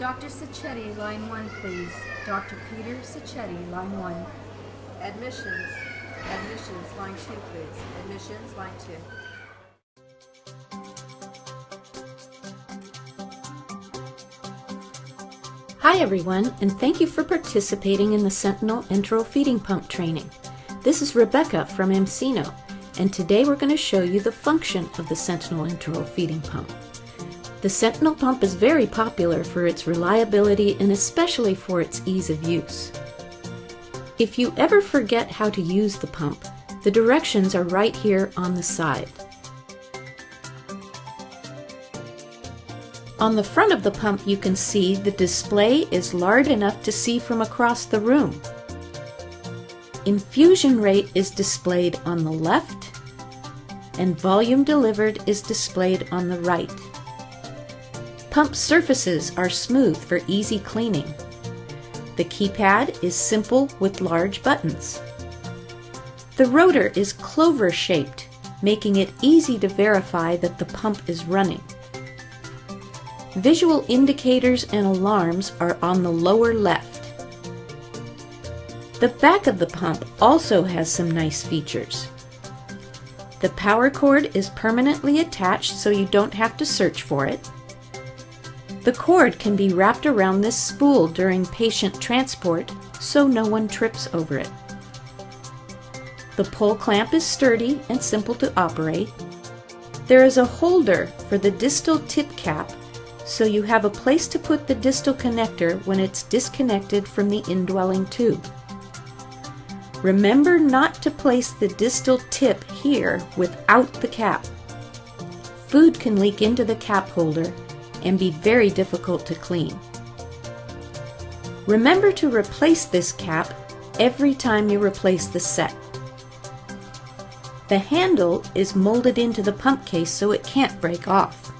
Dr. Sacchetti, line 1, please. Dr. Peter Sacchetti, line 1. Admissions. Admissions, line 2, please. Admissions, line 2. Hi everyone, and thank you for participating in the Sentinel Enteral Feeding Pump training. This is Rebecca from Encino, and today we're going to show you the function of the Sentinel Enteral Feeding Pump. The Sentinel pump is very popular for its reliability and especially for its ease of use. If you ever forget how to use the pump, the directions are right here on the side. On the front of the pump you can see the display is large enough to see from across the room. Infusion rate is displayed on the left, and volume delivered is displayed on the right. Pump surfaces are smooth for easy cleaning. The keypad is simple with large buttons. The rotor is clover-shaped, making it easy to verify that the pump is running. Visual indicators and alarms are on the lower left. The back of the pump also has some nice features. The power cord is permanently attached so you don't have to search for it. The cord can be wrapped around this spool during patient transport so no one trips over it. The pull clamp is sturdy and simple to operate. There is a holder for the distal tip cap, so you have a place to put the distal connector when it's disconnected from the indwelling tube. Remember not to place the distal tip here without the cap. Food can leak into the cap holder and be very difficult to clean. Remember to replace this cap every time you replace the set. The handle is molded into the pump case so it can't break off.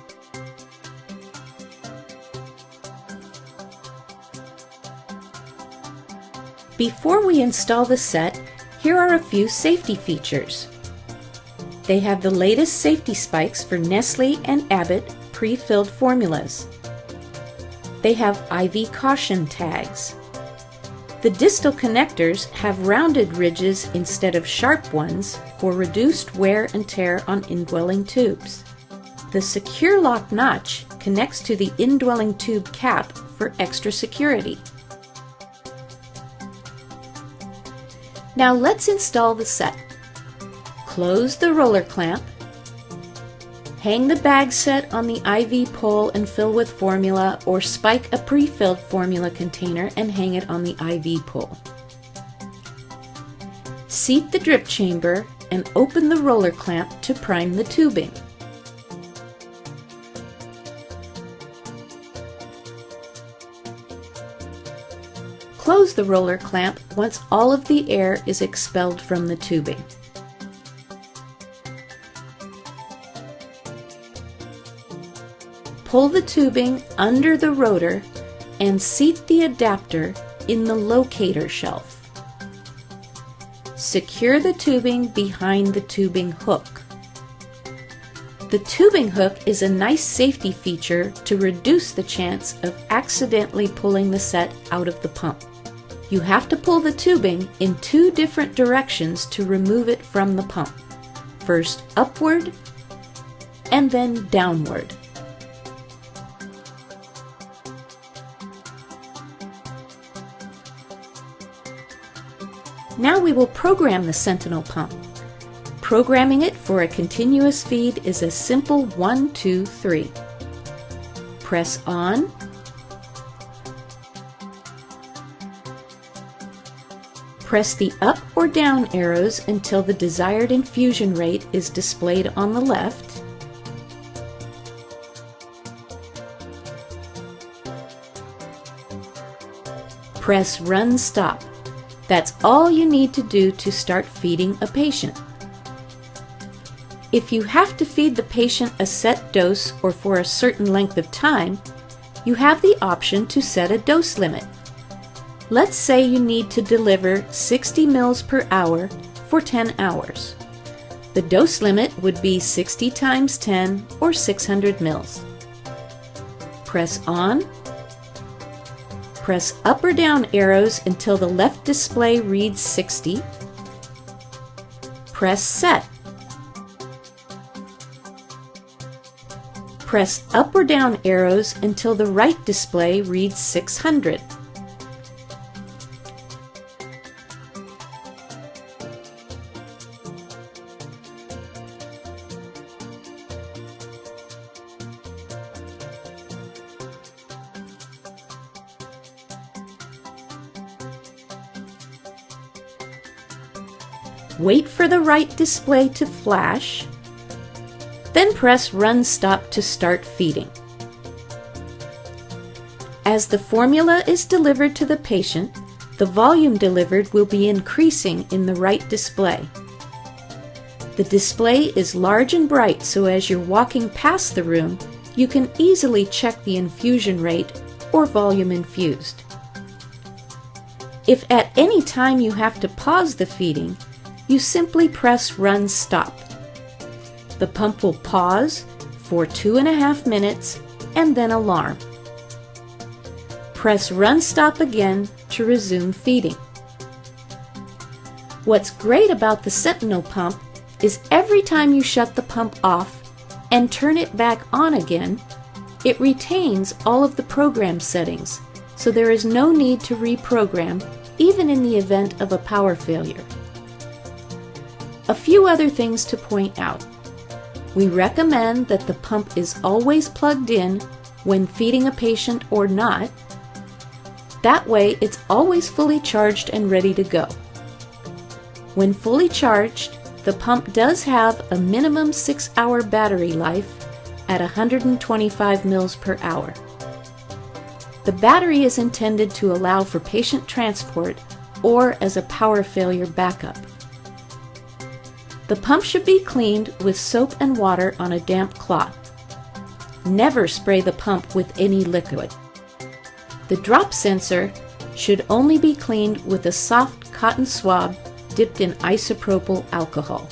Before we install the set, here are a few safety features. They have the latest safety spikes for Nestle and Abbott pre-filled formulas. They have IV caution tags. The distal connectors have rounded ridges instead of sharp ones for reduced wear and tear on indwelling tubes. The secure lock notch connects to the indwelling tube cap for extra security. Now let's install the set. Close the roller clamp. Hang the bag set on the IV pole and fill with formula, or spike a pre-filled formula container and hang it on the IV pole. Seat the drip chamber and open the roller clamp to prime the tubing. Close the roller clamp once all of the air is expelled from the tubing. Pull the tubing under the rotor and seat the adapter in the locator shelf. Secure the tubing behind the tubing hook. The tubing hook is a nice safety feature to reduce the chance of accidentally pulling the set out of the pump. You have to pull the tubing in two different directions to remove it from the pump. First upward and then downward. Now we will program the Sentinel pump. Programming it for a continuous feed is a simple 1, 2, 3. Press on. Press the up or down arrows until the desired infusion rate is displayed on the left. Press Run Stop. That's all you need to do to start feeding a patient. If you have to feed the patient a set dose or for a certain length of time, you have the option to set a dose limit. Let's say you need to deliver 60 mL per hour for 10 hours. The dose limit would be 60 times 10 or 600 mL. Press on, Press up or down arrows until the left display reads 60. Press Set. Press up or down arrows until the right display reads 600. Wait for the right display to flash, then press Run Stop to start feeding. As the formula is delivered to the patient, the volume delivered will be increasing in the right display. The display is large and bright, so as you're walking past the room, you can easily check the infusion rate or volume infused. If at any time you have to pause the feeding, you simply press Run Stop. The pump will pause for 2.5 minutes and then alarm. Press Run Stop again to resume feeding. What's great about the Sentinel pump is every time you shut the pump off and turn it back on again, it retains all of the program settings, so there is no need to reprogram even in the event of a power failure. A few other things to point out. We recommend that the pump is always plugged in when feeding a patient or not. That way it's always fully charged and ready to go. When fully charged, the pump does have a minimum 6-hour battery life at 125 mils per hour. The battery is intended to allow for patient transport or as a power failure backup. The pump should be cleaned with soap and water on a damp cloth. Never spray the pump with any liquid. The drop sensor should only be cleaned with a soft cotton swab dipped in isopropyl alcohol.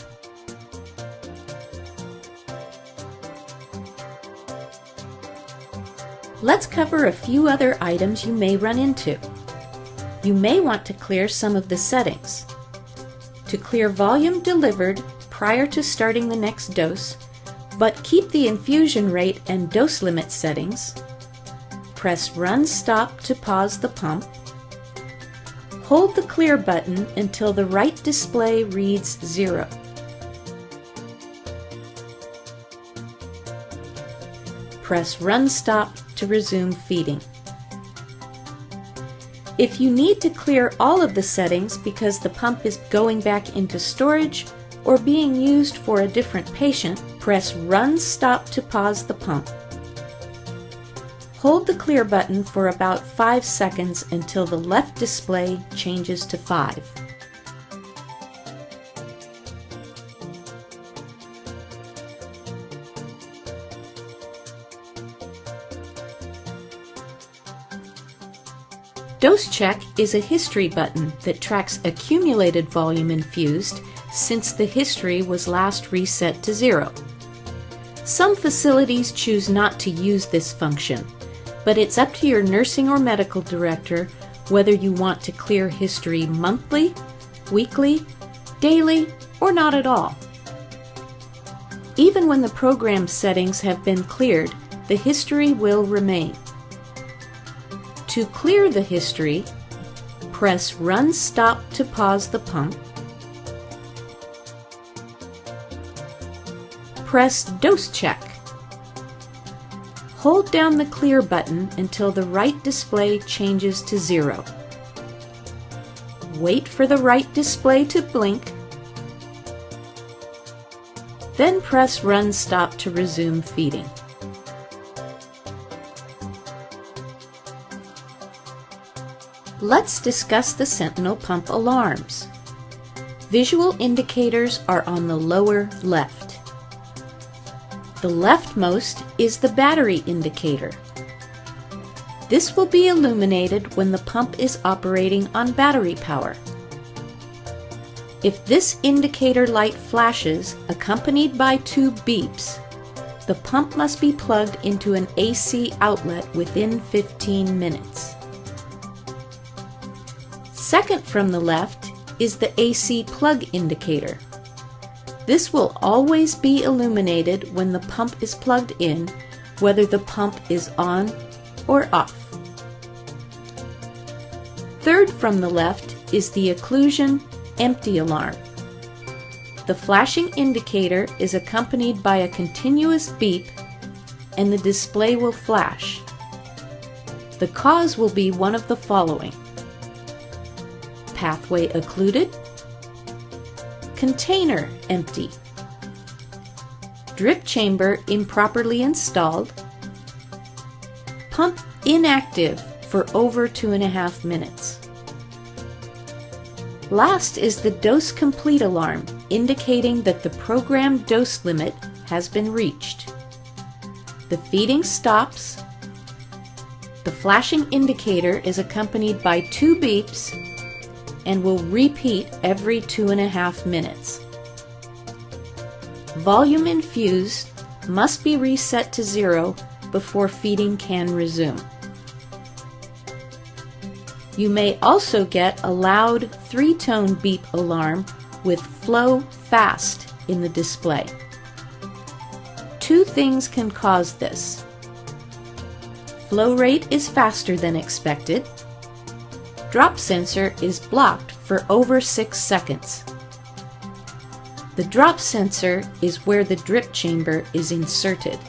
Let's cover a few other items you may run into. You may want to clear some of the settings. To clear volume delivered prior to starting the next dose, but keep the infusion rate and dose limit settings, press Run Stop to pause the pump. Hold the clear button until the right display reads 0. Press Run Stop to resume feeding. If you need to clear all of the settings because the pump is going back into storage or being used for a different patient, press Run Stop to pause the pump. Hold the clear button for about 5 seconds until the left display changes to 5. Dose Check is a history button that tracks accumulated volume infused since the history was last reset to 0. Some facilities choose not to use this function, but it's up to your nursing or medical director whether you want to clear history monthly, weekly, daily, or not at all. Even when the program settings have been cleared, the history will remain. To clear the history, press Run Stop to pause the pump. Press Dose Check. Hold down the clear button until the right display changes to 0. Wait for the right display to blink. Then press Run Stop to resume feeding. Let's discuss the Sentinel pump alarms. Visual indicators are on the lower left. The leftmost is the battery indicator. This will be illuminated when the pump is operating on battery power. If this indicator light flashes, accompanied by 2 beeps, the pump must be plugged into an AC outlet within 15 minutes. Second from the left is the AC plug indicator. This will always be illuminated when the pump is plugged in, whether the pump is on or off. Third from the left is the occlusion empty alarm. The flashing indicator is accompanied by a continuous beep and the display will flash. The cause will be one of the following: pathway occluded, container empty, drip chamber improperly installed, pump inactive for over 2.5 minutes. Last is the dose complete alarm, indicating that the programmed dose limit has been reached. The feeding stops. The flashing indicator is accompanied by 2 beeps and will repeat every 2.5 minutes. Volume infused must be reset to 0 before feeding can resume. You may also get a loud 3-tone beep alarm with flow fast in the display. 2 things can cause this. Flow rate is faster than expected. Drop sensor is blocked for over 6 seconds. The drop sensor is where the drip chamber is inserted.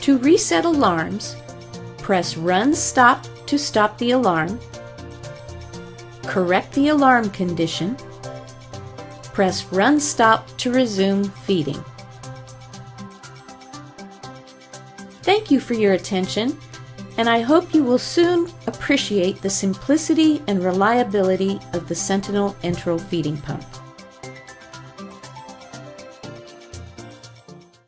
To reset alarms, press Run Stop to stop the alarm, correct the alarm condition, press Run Stop to resume feeding. Thank you for your attention, and I hope you will soon appreciate the simplicity and reliability of the Sentinel enteral feeding pump.